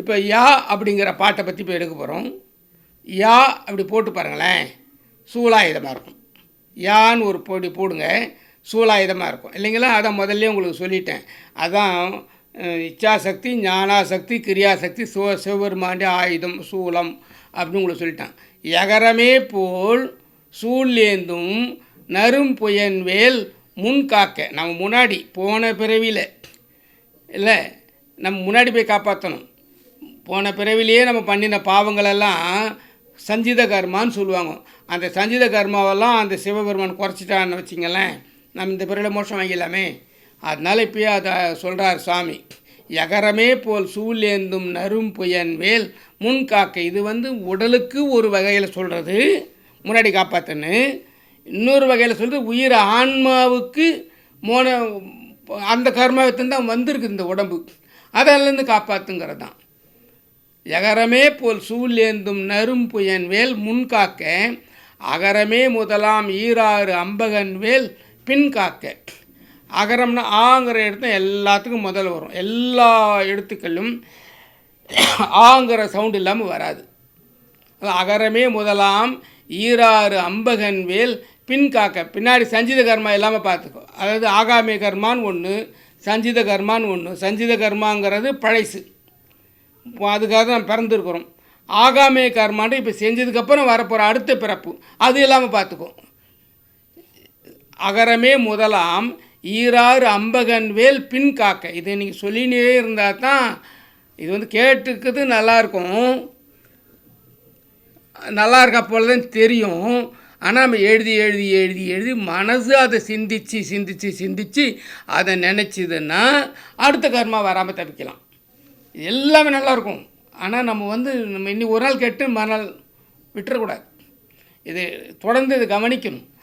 இப்போ யா அப்படிங்கிற பாட்டை பற்றி இப்போ எடுக்க போகிறோம். யா அப்படி போட்டு பாருங்களேன், சூலாயுதமாக இருக்கும். யான்னு ஒரு போட்டி போடுங்க, சூலாயுதமாக இருக்கும் இல்லைங்களா? அதான் முதல்ல உங்களுக்கு சொல்லிட்டேன். அதான் இச்சாசக்தி, ஞானாசக்தி, கிரியாசக்தி, சிவபெருமாண்டி ஆயுதம் சூலம் அப்படின்னு உங்களுக்கு சொல்லிட்டேன். எகரமே போல் சூழ்லேந்தும் நரும் புயன்வேல் முன் காக்க. நம்ம முன்னாடி போன பிறவியில் இல்லை, நம்ம முன்னாடி போய் காப்பாற்றணும். போன பிறவிலேயே நம்ம பண்ணின பாவங்களெல்லாம் சஞ்சித கர்மான்னு சொல்லுவாங்க. அந்த சஞ்சித கர்மாவெல்லாம் அந்த சிவபெருமான் குறைச்சிட்டான்னு வச்சிங்களேன், நம்ம இந்த பிறவியில் மோட்சம் வாங்கிடலாமே. அதனால் இப்போயே அதை சொல்கிறார் சுவாமி. எகரமே போல் சூழ்லேந்தும் நரும் புயன் வேல் முன் காக்க. இது உடலுக்கு ஒரு வகையில் சொல்கிறது, முன்னாடி காப்பாற்றுன்னு. இன்னொரு வகையில் சொல்கிறது உயிர் ஆன்மாவுக்கு அந்த கர்மாவத்தின் தான் வந்திருக்கு இந்த உடம்பு, அதிலேருந்து காப்பாற்றுங்கிறது தான். எகரமே போல் சூழ்லேந்தும் நரும் புயன் வேல் முன்காக்க, அகரமே முதலாம் ஈராறு அம்பகன் வேல் பின் காக்க. அகரம்னா ஆங்கிற இடத்துல எல்லாத்துக்கும் முதல் வரும். எல்லா எழுத்துக்களும் ஆங்கிற சவுண்டு இல்லாமல் வராது. அகரமே முதலாம் ஈராறு அம்பகன் வேல் பின் காக்க. பின்னாடி சஞ்சித கர்மா இல்லாமல் பார்த்துக்கோ. அதாவது ஆகாமிய கர்மான்னு ஒன்று, சஞ்சித கர்மான்னு ஒன்று. சஞ்சித கர்மாங்கிறது பழைசு, அதுக்காக தான் பிறந்திருக்கிறோம். ஆகாமிய கர்மான்ட்டு இப்போ செஞ்சதுக்கப்புறம் வரப்போகிற அடுத்த பிறப்பு, அது இல்லாமல் பார்த்துக்கோ. அகரமே முதலாம் ஈராறு அம்பகன் வேல் பின் காக்க. இதை நீங்கள் சொல்லினே இருந்தால் தான் இது கேட்டுக்கிறது நல்லாயிருக்கும், நல்லா இருக்க போல தான் தெரியும். ஆனால் நம்ம எழுதி எழுதி எழுதி எழுதி மனசு அதை சிந்திச்சு சிந்திச்சு சிந்திச்சு அதை நினச்சிதுன்னா அடுத்த கர்மா வராமல் தவிக்கலாம். எல்லாமே நல்லாயிருக்கும். ஆனால் நம்ம நம்ம இன்னி ஒரு நாள் கேட்டு மறுநாள் விட்டுறக்கூடாது. இது தொடர்ந்து இதை கவனிக்கணும்.